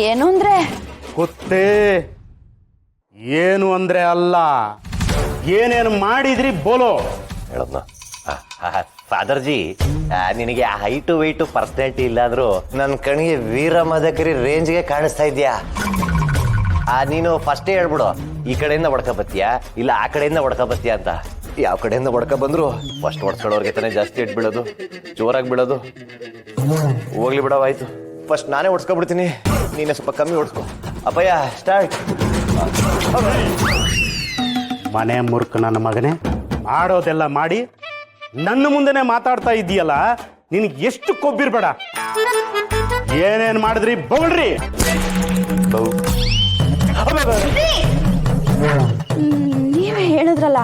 ಏನು ಅಂದ್ರೆ ಗೊತ್ತೇ ಏನು ಅಂದ್ರೆ ಅಲ್ಲ, ಏನೇನು ಮಾಡಿದ್ರಿ ಬೋಲೋ ಹೇಳದ್ನ. ಫಾದರ್ಜಿ, ನಿನಗೆ ಹೈಟು ವೆಯ್ಟು ಪರ್ಸನಾಲಿಟಿ ಇಲ್ಲಾಂದ್ರೂ ನನ್ನ ಕಣ್ಣಿಗೆ ವೀರ ಮದಕರಿ ರೇಂಜ್ಗೆ ಕಾಣಿಸ್ತಾ ಇದ್ಯಾ. ನೀನು ಫಸ್ಟೇ ಹೇಳ್ಬಿಡು, ಈ ಕಡೆಯಿಂದ ಹೊಡ್ಕ ಬತ್ತೀಯಾ ಇಲ್ಲ ಆ ಕಡೆಯಿಂದ ಹೊಡ್ಕ ಬತ್ತೀಯಾ ಅಂತ. ಯಾವ ಕಡೆಯಿಂದ ಹೊಡ್ಕ ಬಂದ್ರು ಫಸ್ಟ್ ಹೊಡ್ಸ್ಕೊಳ್ಳೋರ್ಗೆ ತಾನೇ ಜಾಸ್ತಿ ಇಟ್ ಬೀಳೋದು, ಜೋರಾಗಿ ಬೀಳೋದು. ಹೋಗ್ಲಿ ಬಿಡವಾಯ್ತು, ಫಸ್ಟ್ ನಾನೇ ಹೊಡ್ಸ್ಕೊಬಿಡ್ತೀನಿ, ನೀನೇ ಸ್ವಲ್ಪ ಕಮ್ಮಿ ಹೊಡ್ಸ್ಕೊ. ಅಪ್ಪಯ್ಯ ಸ್ಟಾರ್ಟ್. ಮನೆ ಮುರ್ಕ ನನ್ನ ಮಗನೇ, ಮಾಡೋದೆಲ್ಲ ಮಾಡಿ ನನ್ನ ಮುಂದೆನೆ ಮಾತಾಡ್ತಾ ಇದೀಯಲ್ಲ, ನಿನಗೆ ಎಷ್ಟು ಕೊಬ್ಬಿರ್ಬೇಡ. ಏನೇನ್ ಮಾಡಿದ್ರಿ ಬೌಳ್ರಿ. ನೀವೇ ಹೇಳಿದ್ರಲ್ಲ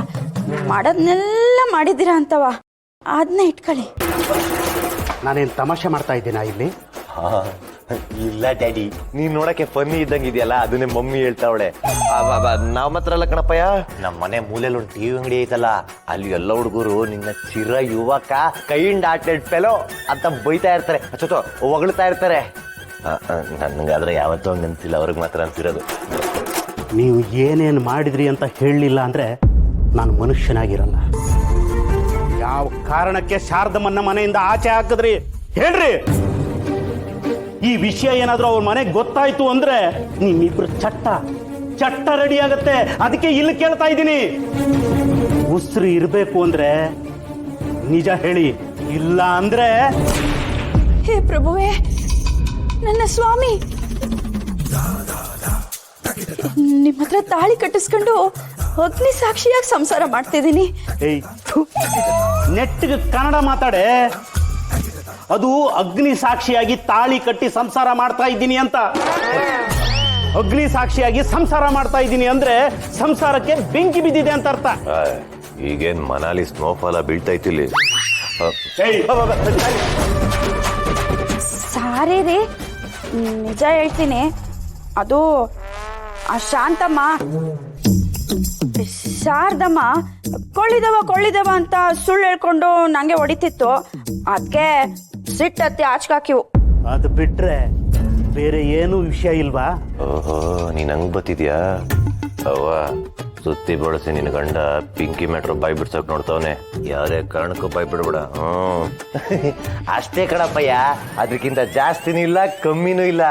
ಮಾಡೋದ್ನೆಲ್ಲ ಮಾಡಿದ್ದೀರಾ ಅಂತವ, ಅದನ್ನ ಇಟ್ಕೊಳ್ಳಿ. ನಾನೇನು ತಮಾಷೆ ಮಾಡ್ತಾ ಇದ್ದೀನಾ ಇಲ್ಲಿ? ಇಲ್ಲ ಡ್ಯಾಡಿ, ನೀನ್ ನೋಡಕ್ಕೆ ಫನ್ನಿ ಇದ್ದಂಗೆ ಇದೆಯಲ್ಲ, ಅದನ್ನೇ ಮಮ್ಮಿ ಹೇಳ್ತಾವಳೆ. ನಾವ್ ಮಾತ್ರ ಅಲ್ಲ ಕಣಪ್ಪಯ್ಯ, ನಮ್ಮ ಮನೆ ಮೂಲೆಯಲ್ಲಿ ಒಂದು ಟಿವಿ ಅಂಗಡಿ ಐತಲ್ಲ, ಅಲ್ಲಿ ಎಲ್ಲ ಹುಡುಗರು ನಿನ್ನ ಚಿರ ಯುವಕ ಕೈಂಡ್ ಆರ್ಟೆಡ್ ಫೆಲೋ ಅಂತ ಬೈತಾ ಇರ್ತಾರೆ, ಅಚ್ಚೋ ಹೊಗಳ್ತಾ ಇರ್ತಾರೆ. ನನ್ಗಾದ್ರೆ ಯಾವತ್ತೂ ಹಂಗೆ ಅಂತಿಲ್ಲ, ಅವ್ರಿಗೆ ಮಾತ್ರ ಅಂತಿರೋದು. ನೀವು ಏನೇನು ಮಾಡಿದ್ರಿ ಅಂತ ಹೇಳಲಿಲ್ಲ ಅಂದ್ರೆ ನಾನು ಮನುಷ್ಯನಾಗಿರಲ್ಲ. ಯಾವ ಕಾರಣಕ್ಕೆ ಶಾರದಮ್ಮನ್ನ ಮನೆಯಿಂದ ಆಚೆ ಹಾಕಿದ್ರಿ ಹೇಳ್ರಿ. ಈ ವಿಷಯ ಏನಾದ್ರೂ ಅವ್ರ ಮನೆಗೆ ಗೊತ್ತಾಯ್ತು ಅಂದ್ರೆ ನಿಮ್ಮಿಬ್ರು ಚಟ್ಟ ರೆಡಿ ಆಗತ್ತೆ. ಅದಕ್ಕೆ ಇಲ್ಲಿ ಕೇಳ್ತಾ ಇದ್ದೀನಿ, ಉಸಿರು ಇರಬೇಕು ಅಂದ್ರೆ ನಿಜ ಹೇಳಿ, ಇಲ್ಲ ಅಂದ್ರೆ ಹೇ ಪ್ರಭುವೇ, ನನ್ನ ಸ್ವಾಮಿ, ನಿಮ್ಮ ಹತ್ರ ತಾಳಿ ಕಟ್ಟಿಸ್ಕೊಂಡು ಅಗ್ನಿ ಸಾಕ್ಷಿಯಾಗಿ ಸಂಸಾರ ಮಾಡ್ತಿದ್ದೀನಿ. ನೆಟ್ಟಿಗೆ ಕನ್ನಡ ಮಾತಾಡೆ. ಅದು ಅಗ್ನಿ ಸಾಕ್ಷಿಯಾಗಿ ತಾಳಿ ಕಟ್ಟಿ ಸಂಸಾರ ಮಾಡ್ತಾ ಇದ್ದೀನಿ ಅಂತ. ಅಗ್ನಿ ಸಾಕ್ಷಿಯಾಗಿ ಸಂಸಾರ ಮಾಡ್ತಾ ಇದ್ದೀನಿ ಅಂದ್ರೆ ಸಂಸಾರಕ್ಕೆ ಬೆಂಕಿ ಬಿದ್ದಿದೆ ಅಂತ ಅರ್ಥ. ಈಗೇನ್ ಮನಾಲಿ ಸ್ನೋಫಾಲ ಬೀಳ್ತೈತಿಲ್ಲಿ. ಸಾರಿ ರೀ, ನಿಜ ಹೇಳ್ತೀನಿ, ಅದು ಆ ಶಾರದಮ್ಮ ಕೊಳ್ಳಿದವ ಅಂತ ಸುಳ್ಳು ಹೇಳ್ಕೊಂಡು ನಂಗೆ ಹೊಡಿತಿತ್ತು. ಅದಕ್ಕೆ ಸಿಟ್ಟತ್ತಿ ಆಚ್ಕಾಕಿವು. ಅದು ಬಿಟ್ರೆ ಬೇರೆ ಏನು ವಿಷಯ ಇಲ್ವಾ? ಓಹೋ, ನೀನ್ ಹಂಗ್ ಬತ್ತಿದ್ಯಾ? ಅವ್ವ ಸುತ್ತಿ ಬಳಸಿ ನಿನ್ ಗಂಡ ಪಿಂಕಿ ಮ್ಯಾಟ್ರ್ ಬಾಯ್ ಬಿಡ್ಸಕ್ ನೋಡ್ತಾವನೆ. ಯಾರೇ ಕಾರಣಕ್ಕೂ ಬಾಯ್ ಬಿಡ್ಬೇಡ. ಅಷ್ಟೇ ಕಣಪ್ಪಯ್ಯ, ಅದಕ್ಕಿಂತ ಜಾಸ್ತಿನೂ ಇಲ್ಲ ಕಮ್ಮಿನೂ ಇಲ್ಲ.